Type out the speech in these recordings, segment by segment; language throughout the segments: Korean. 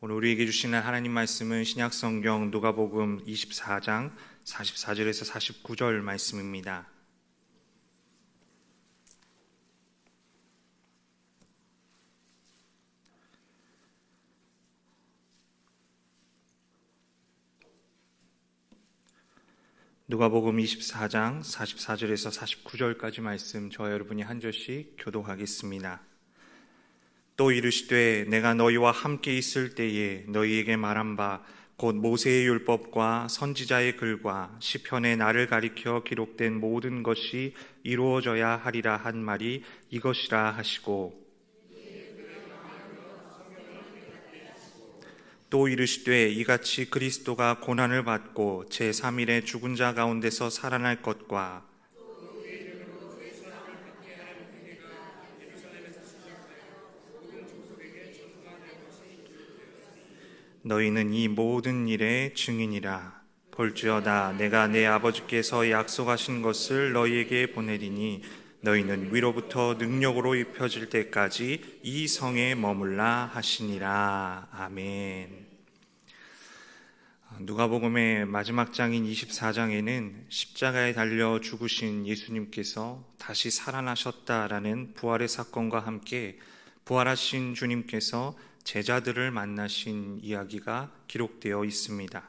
오늘 우리에게 주시는 하나님 말씀은 신약성경 누가복음 24장 44절에서 49절 말씀입니다. 누가복음 24장 44절에서 49절까지 말씀 저와 여러분이 한 절씩 교독하겠습니다. 또 이르시되 내가 너희와 함께 있을 때에 너희에게 말한 바 곧 모세의 율법과 선지자의 글과 시편에 나를 가리켜 기록된 모든 것이 이루어져야 하리라 한 말이 이것이라 하시고, 또 이르시되 이같이 그리스도가 고난을 받고 제3일에 죽은 자 가운데서 살아날 것과 너희는 이 모든 일의 증인이라. 볼지어다 내가 내 아버지께서 약속하신 것을 너희에게 보내리니 너희는 위로부터 능력으로 입혀질 때까지 이 성에 머물라 하시니라. 아멘. 누가복음의 마지막 장인 24장에는 십자가에 달려 죽으신 예수님께서 다시 살아나셨다라는 부활의 사건과 함께 부활하신 주님께서 제자들을 만나신 이야기가 기록되어 있습니다.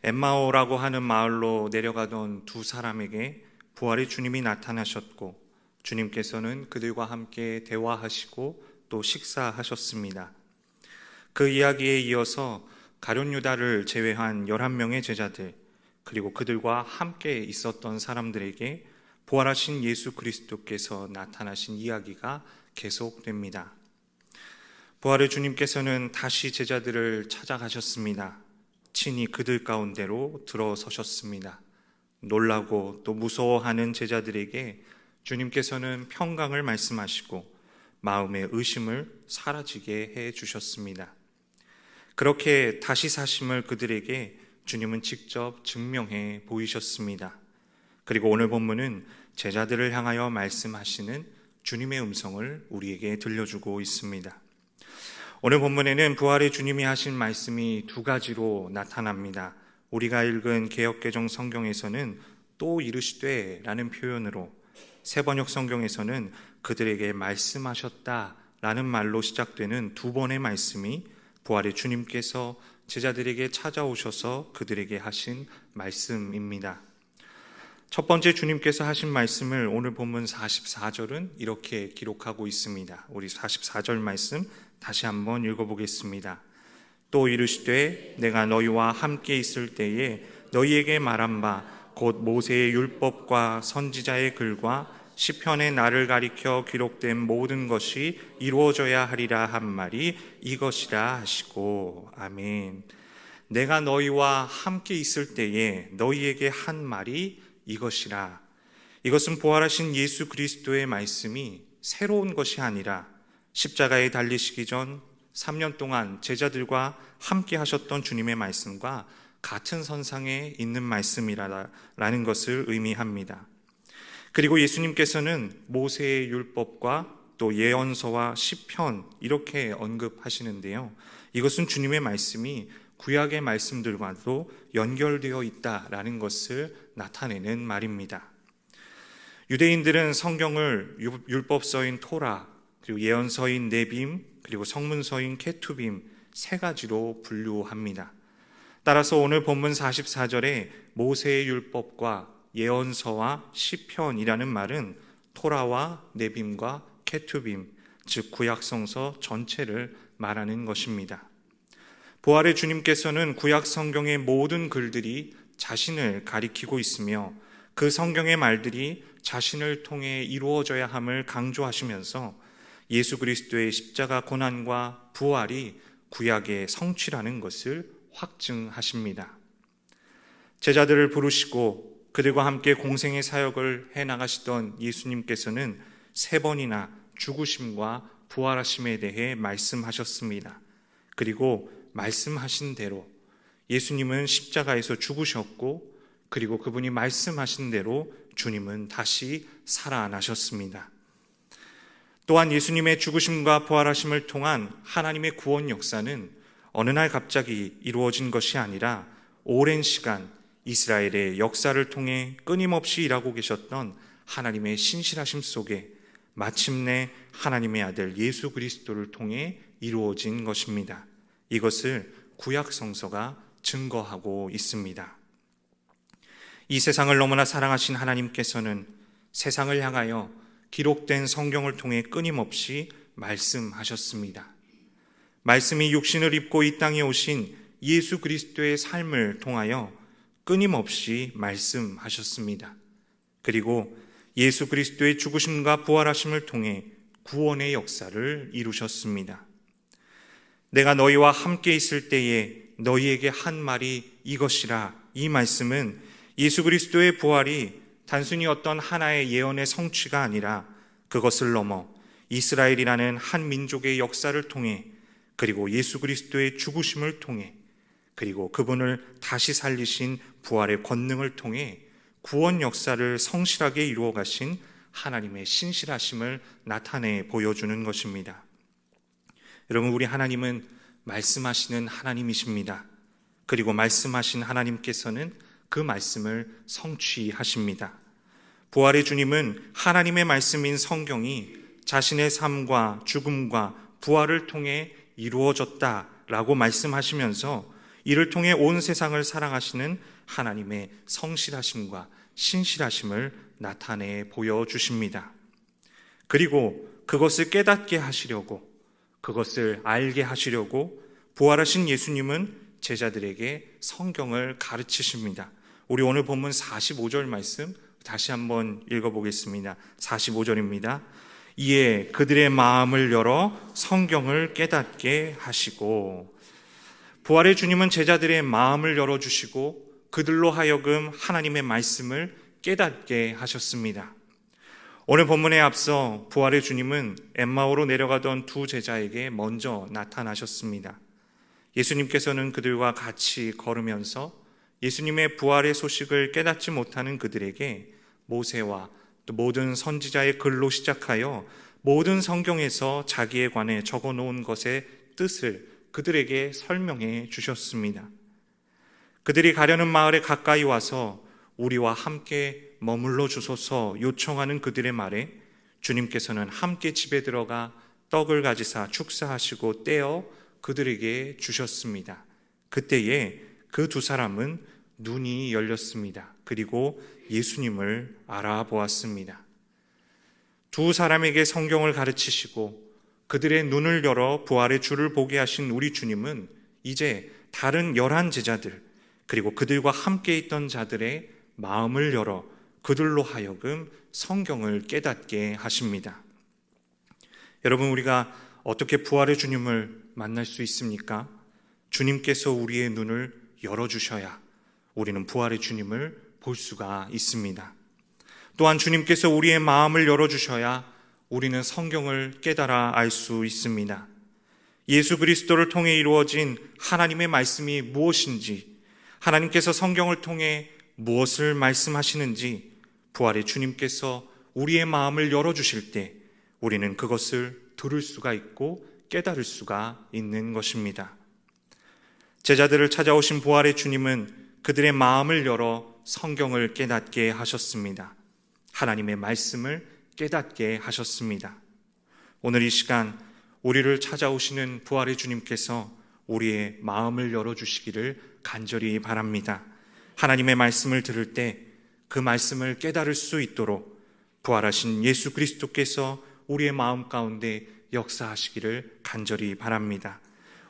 엠마오라고 하는 마을로 내려가던 두 사람에게 부활의 주님이 나타나셨고, 주님께서는 그들과 함께 대화하시고 또 식사하셨습니다. 그 이야기에 이어서 가룟 유다를 제외한 11명의 제자들, 그리고 그들과 함께 있었던 사람들에게 부활하신 예수 그리스도께서 나타나신 이야기가 계속됩니다. 부활의 주님께서는 다시 제자들을 찾아가셨습니다. 친히 그들 가운데로 들어서셨습니다. 놀라고 또 무서워하는 제자들에게 주님께서는 평강을 말씀하시고 마음의 의심을 사라지게 해 주셨습니다. 그렇게 다시 사심을 그들에게 주님은 직접 증명해 보이셨습니다. 그리고 오늘 본문은 제자들을 향하여 말씀하시는 주님의 음성을 우리에게 들려주고 있습니다. 오늘 본문에는 부활의 주님이 하신 말씀이 두 가지로 나타납니다. 우리가 읽은 개역개정 성경에서는 또 이르시되 라는 표현으로, 새번역 성경에서는 그들에게 말씀하셨다 라는 말로 시작되는 두 번의 말씀이 부활의 주님께서 제자들에게 찾아오셔서 그들에게 하신 말씀입니다. 첫 번째 주님께서 하신 말씀을 오늘 본문 44절은 이렇게 기록하고 있습니다. 우리 44절 말씀 다시 한번 읽어보겠습니다. 또 이르시되 내가 너희와 함께 있을 때에 너희에게 말한 바 곧 모세의 율법과 선지자의 글과 시편에 나를 가리켜 기록된 모든 것이 이루어져야 하리라 한 말이 이것이라 하시고. 아멘. 내가 너희와 함께 있을 때에 너희에게 한 말이 이것이라. 이것은 부활하신 예수 그리스도의 말씀이 새로운 것이 아니라 십자가에 달리시기 전 3년 동안 제자들과 함께 하셨던 주님의 말씀과 같은 선상에 있는 말씀이라는 것을 의미합니다. 그리고 예수님께서는 모세의 율법과 또 예언서와 시편 이렇게 언급하시는데요. 이것은 주님의 말씀이 구약의 말씀들과도 연결되어 있다라는 것을 나타내는 말입니다. 유대인들은 성경을 율법서인 토라, 그리고 예언서인 네빔, 그리고 성문서인 케투빔 세 가지로 분류합니다. 따라서 오늘 본문 44절에 모세의 율법과 예언서와 시편이라는 말은 토라와 네빔과 케투빔, 즉 구약성서 전체를 말하는 것입니다. 부활의 주님께서는 구약 성경의 모든 글들이 자신을 가리키고 있으며 그 성경의 말들이 자신을 통해 이루어져야 함을 강조하시면서 예수 그리스도의 십자가 고난과 부활이 구약의 성취라는 것을 확증하십니다. 제자들을 부르시고 그들과 함께 공생의 사역을 해나가시던 예수님께서는 3번이나 죽으심과 부활하심에 대해 말씀하셨습니다. 그리고 말씀하신 대로 예수님은 십자가에서 죽으셨고, 그리고 그분이 말씀하신 대로 주님은 다시 살아나셨습니다. 또한 예수님의 죽으심과 부활하심을 통한 하나님의 구원 역사는 어느 날 갑자기 이루어진 것이 아니라 오랜 시간 이스라엘의 역사를 통해 끊임없이 일하고 계셨던 하나님의 신실하심 속에 마침내 하나님의 아들 예수 그리스도를 통해 이루어진 것입니다. 이것을 구약 성서가 증거하고 있습니다. 이 세상을 너무나 사랑하신 하나님께서는 세상을 향하여 기록된 성경을 통해 끊임없이 말씀하셨습니다. 말씀이 육신을 입고 이 땅에 오신 예수 그리스도의 삶을 통하여 끊임없이 말씀하셨습니다. 그리고 예수 그리스도의 죽으심과 부활하심을 통해 구원의 역사를 이루셨습니다. 내가 너희와 함께 있을 때에 너희에게 한 말이 이것이라, 이 말씀은 예수 그리스도의 부활이 단순히 어떤 하나의 예언의 성취가 아니라 그것을 넘어 이스라엘이라는 한 민족의 역사를 통해, 그리고 예수 그리스도의 죽으심을 통해, 그리고 그분을 다시 살리신 부활의 권능을 통해 구원 역사를 성실하게 이루어 가신 하나님의 신실하심을 나타내 보여주는 것입니다. 여러분, 우리 하나님은 말씀하시는 하나님이십니다. 그리고 말씀하신 하나님께서는 그 말씀을 성취하십니다. 부활의 주님은 하나님의 말씀인 성경이 자신의 삶과 죽음과 부활을 통해 이루어졌다라고 말씀하시면서 이를 통해 온 세상을 사랑하시는 하나님의 성실하심과 신실하심을 나타내 보여주십니다. 그리고 그것을 깨닫게 하시려고, 그것을 알게 하시려고 부활하신 예수님은 제자들에게 성경을 가르치십니다. 우리 오늘 본문 45절 말씀 다시 한번 읽어보겠습니다. 45절입니다. 이에 그들의 마음을 열어 성경을 깨닫게 하시고, 부활의 주님은 제자들의 마음을 열어주시고 그들로 하여금 하나님의 말씀을 깨닫게 하셨습니다. 오늘 본문에 앞서 부활의 주님은 엠마오로 내려가던 두 제자에게 먼저 나타나셨습니다. 예수님께서는 그들과 같이 걸으면서 예수님의 부활의 소식을 깨닫지 못하는 그들에게 모세와 또 모든 선지자의 글로 시작하여 모든 성경에서 자기에 관해 적어 놓은 것의 뜻을 그들에게 설명해 주셨습니다. 그들이 가려는 마을에 가까이 와서 우리와 함께 머물러 주소서 요청하는 그들의 말에 주님께서는 함께 집에 들어가 떡을 가지사 축사하시고 떼어 그들에게 주셨습니다. 그때에 그 두 사람은 눈이 열렸습니다. 그리고 예수님을 알아보았습니다. 두 사람에게 성경을 가르치시고 그들의 눈을 열어 부활의 주를 보게 하신 우리 주님은 이제 다른 11 제자들, 그리고 그들과 함께 있던 자들의 마음을 열어 그들로 하여금 성경을 깨닫게 하십니다. 여러분, 우리가 어떻게 부활의 주님을 만날 수 있습니까? 주님께서 우리의 눈을 열어주셔야 우리는 부활의 주님을 볼 수가 있습니다. 또한 주님께서 우리의 마음을 열어주셔야 우리는 성경을 깨달아 알 수 있습니다. 예수 그리스도를 통해 이루어진 하나님의 말씀이 무엇인지, 하나님께서 성경을 통해 무엇을 말씀하시는지 부활의 주님께서 우리의 마음을 열어주실 때 우리는 그것을 들을 수가 있고 깨달을 수가 있는 것입니다. 제자들을 찾아오신 부활의 주님은 그들의 마음을 열어 성경을 깨닫게 하셨습니다. 하나님의 말씀을 깨닫게 하셨습니다. 오늘 이 시간 우리를 찾아오시는 부활의 주님께서 우리의 마음을 열어주시기를 간절히 바랍니다. 하나님의 말씀을 들을 때 그 말씀을 깨달을 수 있도록 부활하신 예수 그리스도께서 우리의 마음 가운데 역사하시기를 간절히 바랍니다.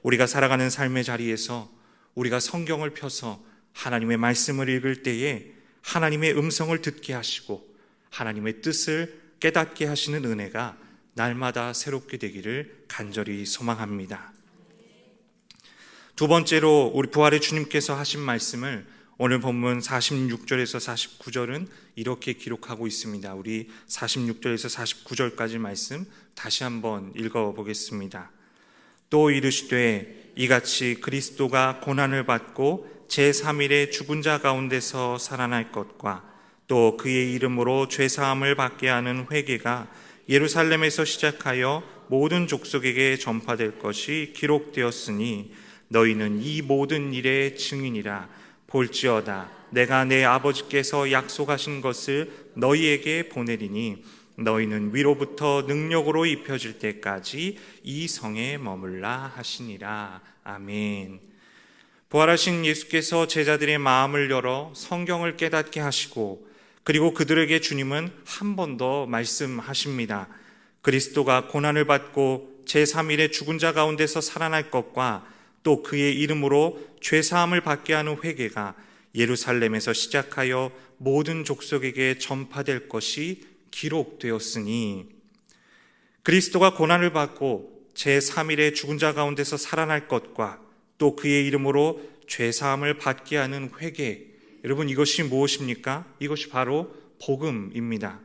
우리가 살아가는 삶의 자리에서 우리가 성경을 펴서 하나님의 말씀을 읽을 때에 하나님의 음성을 듣게 하시고 하나님의 뜻을 깨닫게 하시는 은혜가 날마다 새롭게 되기를 간절히 소망합니다. 두 번째로 우리 부활의 주님께서 하신 말씀을 오늘 본문 46절에서 49절은 이렇게 기록하고 있습니다. 우리 46절에서 49절까지 말씀 다시 한번 읽어보겠습니다. 또 이르시되 이같이 그리스도가 고난을 받고 제3일에 죽은 자 가운데서 살아날 것과 또 그의 이름으로 죄사함을 받게 하는 회개가 예루살렘에서 시작하여 모든 족속에게 전파될 것이 기록되었으니 너희는 이 모든 일의 증인이라. 볼지어다 내가 내 아버지께서 약속하신 것을 너희에게 보내리니 너희는 위로부터 능력으로 입혀질 때까지 이 성에 머물라 하시니라. 아멘. 부활하신 예수께서 제자들의 마음을 열어 성경을 깨닫게 하시고, 그리고 그들에게 주님은 한 번 더 말씀하십니다. 그리스도가 고난을 받고 제3일에 죽은 자 가운데서 살아날 것과 또 그의 이름으로 죄사함을 받게 하는 회개가 예루살렘에서 시작하여 모든 족속에게 전파될 것이 기록되었으니, 그리스도가 고난을 받고 제3일에 죽은 자 가운데서 살아날 것과 또 그의 이름으로 죄사함을 받게 하는 회개, 여러분 이것이 무엇입니까? 이것이 바로 복음입니다.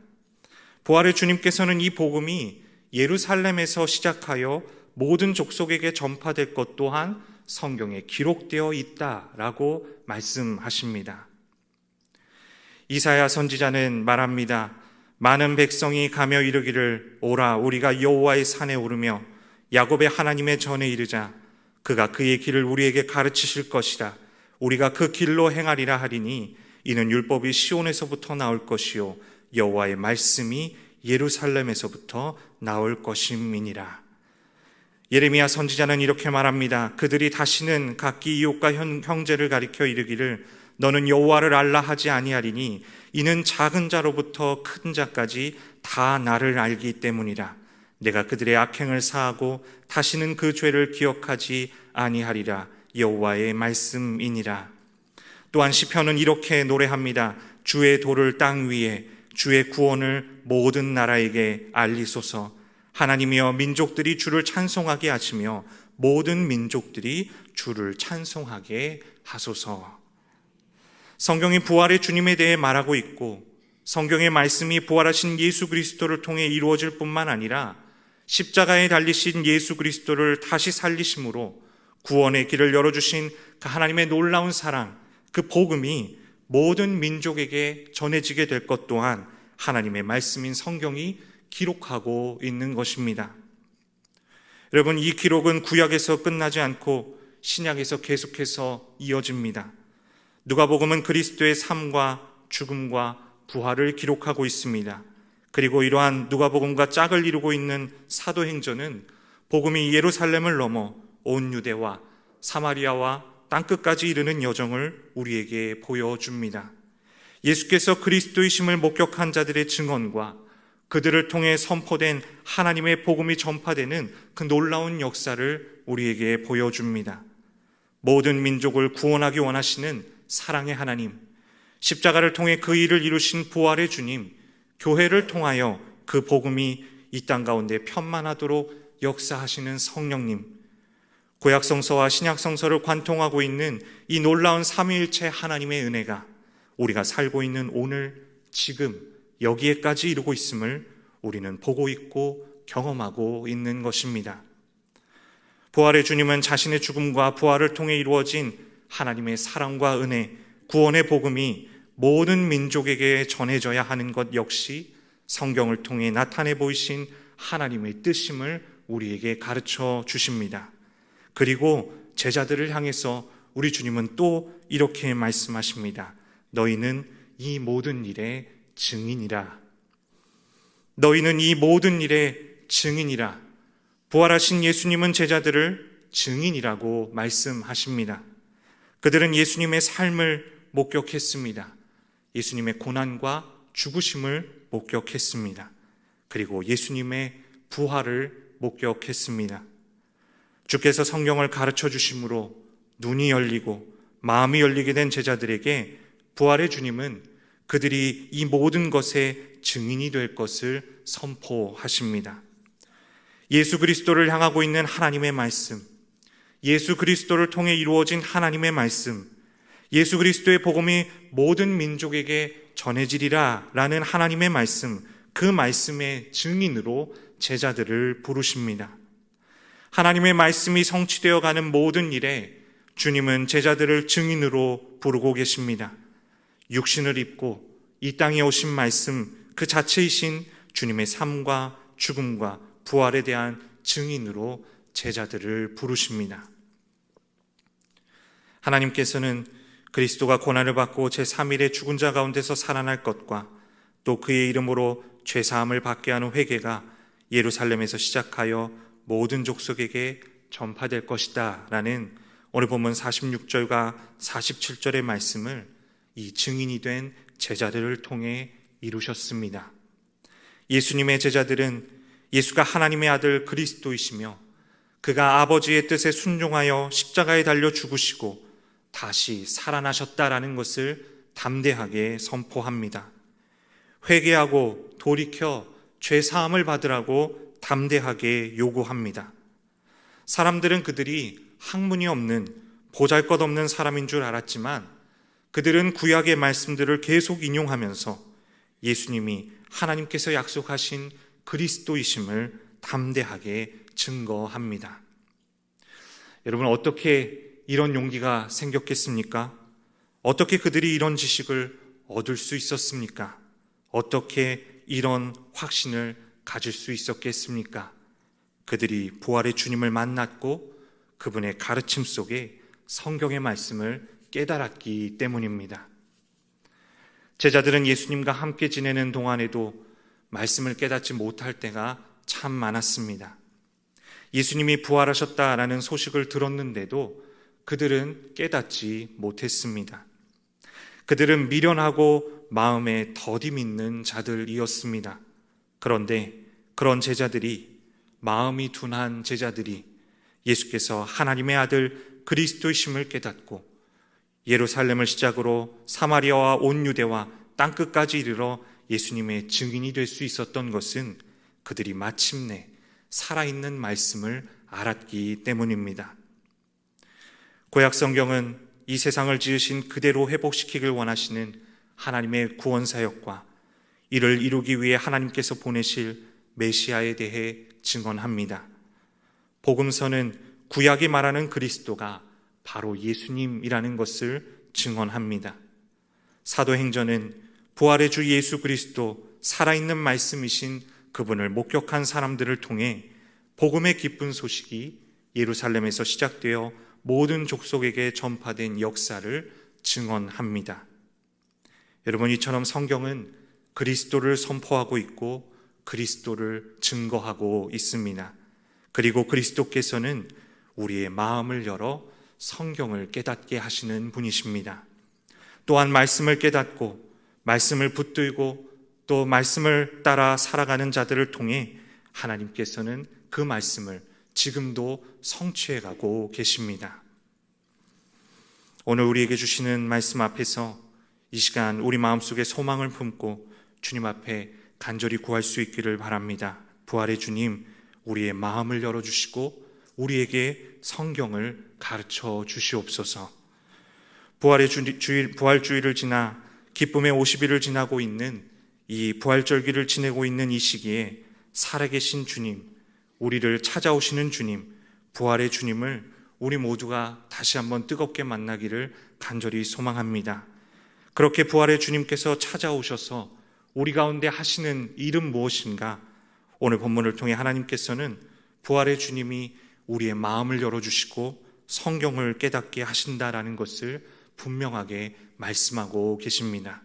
부활의 주님께서는 이 복음이 예루살렘에서 시작하여 모든 족속에게 전파될 것 또한 성경에 기록되어 있다라고 말씀하십니다. 이사야 선지자는 말합니다. 많은 백성이 가며 이르기를 오라 우리가 여호와의 산에 오르며 야곱의 하나님의 전에 이르자. 그가 그의 길을 우리에게 가르치실 것이라. 우리가 그 길로 행하리라 하리니 이는 율법이 시온에서부터 나올 것이요 여호와의 말씀이 예루살렘에서부터 나올 것임이니라. 예레미야 선지자는 이렇게 말합니다. 그들이 다시는 각기 이웃과 형제를 가리켜 이르기를 너는 여호와를 알라 하지 아니하리니 이는 작은 자로부터 큰 자까지 다 나를 알기 때문이라. 내가 그들의 악행을 사하고 다시는 그 죄를 기억하지 아니하리라. 여호와의 말씀이니라. 또한 시편은 이렇게 노래합니다. 주의 도를 땅 위에, 주의 구원을 모든 나라에게 알리소서. 하나님이여 민족들이 주를 찬송하게 하시며 모든 민족들이 주를 찬송하게 하소서. 성경이 부활의 주님에 대해 말하고 있고, 성경의 말씀이 부활하신 예수 그리스도를 통해 이루어질 뿐만 아니라 십자가에 달리신 예수 그리스도를 다시 살리심으로 구원의 길을 열어주신 그 하나님의 놀라운 사랑, 그 복음이 모든 민족에게 전해지게 될 것 또한 하나님의 말씀인 성경이 기록하고 있는 것입니다. 여러분, 이 기록은 구약에서 끝나지 않고 신약에서 계속해서 이어집니다. 누가복음은 그리스도의 삶과 죽음과 부활을 기록하고 있습니다. 그리고 이러한 누가복음과 짝을 이루고 있는 사도행전은 복음이 예루살렘을 넘어 온 유대와 사마리아와 땅끝까지 이르는 여정을 우리에게 보여줍니다. 예수께서 그리스도이심을 목격한 자들의 증언과 그들을 통해 선포된 하나님의 복음이 전파되는 그 놀라운 역사를 우리에게 보여줍니다. 모든 민족을 구원하기 원하시는 사랑의 하나님, 십자가를 통해 그 일을 이루신 부활의 주님, 교회를 통하여 그 복음이 이 땅 가운데 편만하도록 역사하시는 성령님, 구약성서와 신약성서를 관통하고 있는 이 놀라운 삼위일체 하나님의 은혜가 우리가 살고 있는 오늘, 지금 여기에까지 이루고 있음을 우리는 보고 있고 경험하고 있는 것입니다. 부활의 주님은 자신의 죽음과 부활을 통해 이루어진 하나님의 사랑과 은혜, 구원의 복음이 모든 민족에게 전해져야 하는 것 역시 성경을 통해 나타내 보이신 하나님의 뜻임을 우리에게 가르쳐 주십니다. 그리고 제자들을 향해서 우리 주님은 또 이렇게 말씀하십니다. 너희는 이 모든 일의 증인이라. 너희는 이 모든 일의 증인이라. 부활하신 예수님은 제자들을 증인이라고 말씀하십니다. 그들은 예수님의 삶을 목격했습니다. 예수님의 고난과 죽으심을 목격했습니다. 그리고 예수님의 부활을 목격했습니다. 주께서 성경을 가르쳐 주심으로 눈이 열리고 마음이 열리게 된 제자들에게 부활의 주님은 그들이 이 모든 것의 증인이 될 것을 선포하십니다. 예수 그리스도를 향하고 있는 하나님의 말씀, 예수 그리스도를 통해 이루어진 하나님의 말씀, 예수 그리스도의 복음이 모든 민족에게 전해지리라 라는 하나님의 말씀, 그 말씀의 증인으로 제자들을 부르십니다. 하나님의 말씀이 성취되어 가는 모든 일에 주님은 제자들을 증인으로 부르고 계십니다. 육신을 입고 이 땅에 오신 말씀 그 자체이신 주님의 삶과 죽음과 부활에 대한 증인으로 제자들을 부르십니다. 하나님께서는 그리스도가 고난을 받고 제3일에 죽은 자 가운데서 살아날 것과 또 그의 이름으로 죄사함을 받게 하는 회개가 예루살렘에서 시작하여 모든 족속에게 전파될 것이다 라는 오늘 본문 46절과 47절의 말씀을 이 증인이 된 제자들을 통해 이루셨습니다. 예수님의 제자들은 예수가 하나님의 아들 그리스도이시며 그가 아버지의 뜻에 순종하여 십자가에 달려 죽으시고 다시 살아나셨다라는 것을 담대하게 선포합니다. 회개하고 돌이켜 죄사함을 받으라고 담대하게 요구합니다. 사람들은 그들이 학문이 없는 보잘것없는 사람인 줄 알았지만 그들은 구약의 말씀들을 계속 인용하면서 예수님이 하나님께서 약속하신 그리스도이심을 담대하게 증거합니다. 여러분, 어떻게 이런 용기가 생겼겠습니까? 어떻게 그들이 이런 지식을 얻을 수 있었습니까? 어떻게 이런 확신을 가질 수 있었겠습니까? 그들이 부활의 주님을 만났고 그분의 가르침 속에 성경의 말씀을 깨달았기 때문입니다. 제자들은 예수님과 함께 지내는 동안에도 말씀을 깨닫지 못할 때가 참 많았습니다. 예수님이 부활하셨다라는 소식을 들었는데도 그들은 깨닫지 못했습니다. 그들은 미련하고 마음에 더디 믿는 자들이었습니다. 그런데 그런 제자들이, 마음이 둔한 제자들이 예수께서 하나님의 아들 그리스도이심을 깨닫고 예루살렘을 시작으로 사마리아와 온 유대와 땅끝까지 이르러 예수님의 증인이 될 수 있었던 것은 그들이 마침내 살아있는 말씀을 알았기 때문입니다. 구약 성경은 이 세상을 지으신 그대로 회복시키길 원하시는 하나님의 구원 사역과 이를 이루기 위해 하나님께서 보내실 메시아에 대해 증언합니다. 복음서는 구약이 말하는 그리스도가 바로 예수님이라는 것을 증언합니다. 사도행전은 부활의 주 예수 그리스도, 살아있는 말씀이신 그분을 목격한 사람들을 통해 복음의 기쁜 소식이 예루살렘에서 시작되어 모든 족속에게 전파된 역사를 증언합니다. 여러분, 이처럼 성경은 그리스도를 선포하고 있고 그리스도를 증거하고 있습니다. 그리고 그리스도께서는 우리의 마음을 열어 성경을 깨닫게 하시는 분이십니다. 또한 말씀을 깨닫고 말씀을 붙들고 또 말씀을 따라 살아가는 자들을 통해 하나님께서는 그 말씀을 지금도 성취해가고 계십니다. 오늘 우리에게 주시는 말씀 앞에서 이 시간 우리 마음속에 소망을 품고 주님 앞에 간절히 구할 수 있기를 바랍니다. 부활의 주님, 우리의 마음을 열어주시고 우리에게 성경을 가르쳐 주시옵소서. 부활주의를 지나 기쁨의 50일을 지나고 있는 이 부활절기를 지내고 있는 이 시기에 살아계신 주님, 우리를 찾아오시는 주님, 부활의 주님을 우리 모두가 다시 한번 뜨겁게 만나기를 간절히 소망합니다. 그렇게 부활의 주님께서 찾아오셔서 우리 가운데 하시는 일은 무엇인가? 오늘 본문을 통해 하나님께서는 부활의 주님이 우리의 마음을 열어주시고 성경을 깨닫게 하신다라는 것을 분명하게 말씀하고 계십니다.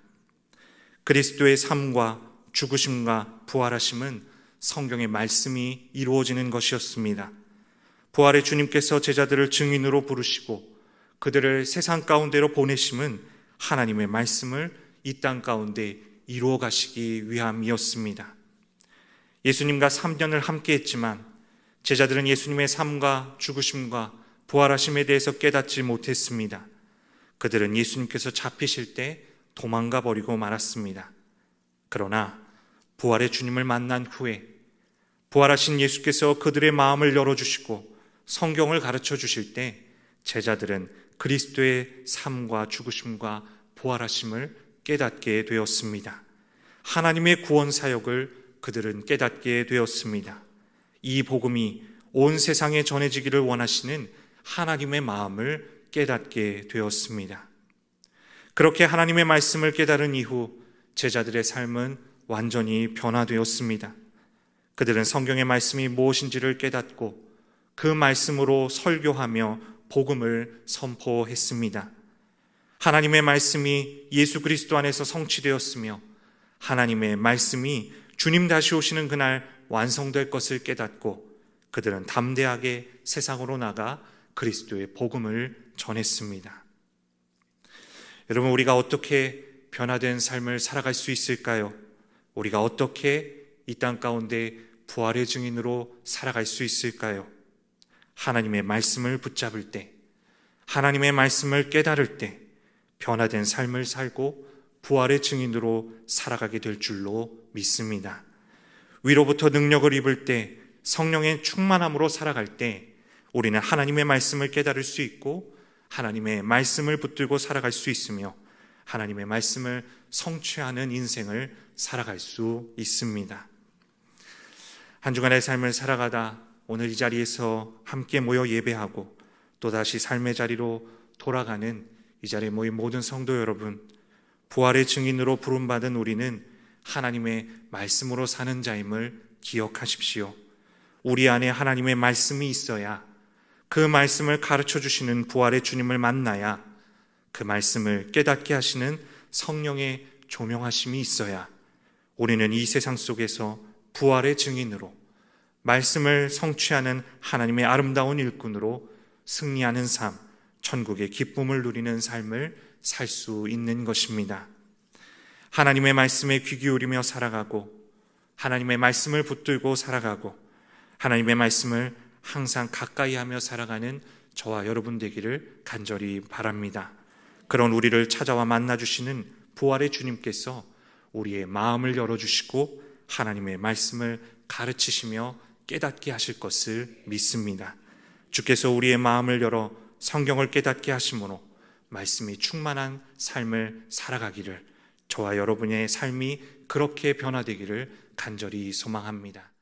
그리스도의 삶과 죽으심과 부활하심은 성경의 말씀이 이루어지는 것이었습니다. 부활의 주님께서 제자들을 증인으로 부르시고 그들을 세상 가운데로 보내심은 하나님의 말씀을 이 땅 가운데 이루어 가시기 위함이었습니다. 예수님과 3년을 함께 했지만 제자들은 예수님의 삶과 죽으심과 부활하심에 대해서 깨닫지 못했습니다. 그들은 예수님께서 잡히실 때 도망가 버리고 말았습니다. 그러나 부활의 주님을 만난 후에 부활하신 예수께서 그들의 마음을 열어주시고 성경을 가르쳐 주실 때 제자들은 그리스도의 삶과 죽으심과 부활하심을 깨닫게 되었습니다. 하나님의 구원 사역을 그들은 깨닫게 되었습니다. 이 복음이 온 세상에 전해지기를 원하시는 하나님의 마음을 깨닫게 되었습니다. 그렇게 하나님의 말씀을 깨달은 이후 제자들의 삶은 완전히 변화되었습니다. 그들은 성경의 말씀이 무엇인지를 깨닫고 그 말씀으로 설교하며 복음을 선포했습니다. 하나님의 말씀이 예수 그리스도 안에서 성취되었으며 하나님의 말씀이 주님 다시 오시는 그날 완성될 것을 깨닫고 그들은 담대하게 세상으로 나가 그리스도의 복음을 전했습니다. 여러분, 우리가 어떻게 변화된 삶을 살아갈 수 있을까요? 우리가 어떻게 이 땅 가운데 부활의 증인으로 살아갈 수 있을까요? 하나님의 말씀을 붙잡을 때, 하나님의 말씀을 깨달을 때 변화된 삶을 살고 부활의 증인으로 살아가게 될 줄로 믿습니다. 위로부터 능력을 입을 때, 성령의 충만함으로 살아갈 때 우리는 하나님의 말씀을 깨달을 수 있고 하나님의 말씀을 붙들고 살아갈 수 있으며 하나님의 말씀을 성취하는 인생을 살아갈 수 있습니다. 한 주간의 삶을 살아가다 오늘 이 자리에서 함께 모여 예배하고 또다시 삶의 자리로 돌아가는 이 자리에 모인 모든 성도 여러분, 부활의 증인으로 부름받은 우리는 하나님의 말씀으로 사는 자임을 기억하십시오. 우리 안에 하나님의 말씀이 있어야, 그 말씀을 가르쳐 주시는 부활의 주님을 만나야, 그 말씀을 깨닫게 하시는 성령의 조명하심이 있어야 우리는 이 세상 속에서 부활의 증인으로, 말씀을 성취하는 하나님의 아름다운 일꾼으로 승리하는 삶, 천국의 기쁨을 누리는 삶을 살 수 있는 것입니다. 하나님의 말씀에 귀 기울이며 살아가고 하나님의 말씀을 붙들고 살아가고 하나님의 말씀을 항상 가까이 하며 살아가는 저와 여러분 되기를 간절히 바랍니다. 그런 우리를 찾아와 만나주시는 부활의 주님께서 우리의 마음을 열어주시고 하나님의 말씀을 가르치시며 깨닫게 하실 것을 믿습니다. 주께서 우리의 마음을 열어 성경을 깨닫게 하심으로 말씀이 충만한 삶을 살아가기를, 저와 여러분의 삶이 그렇게 변화되기를 간절히 소망합니다.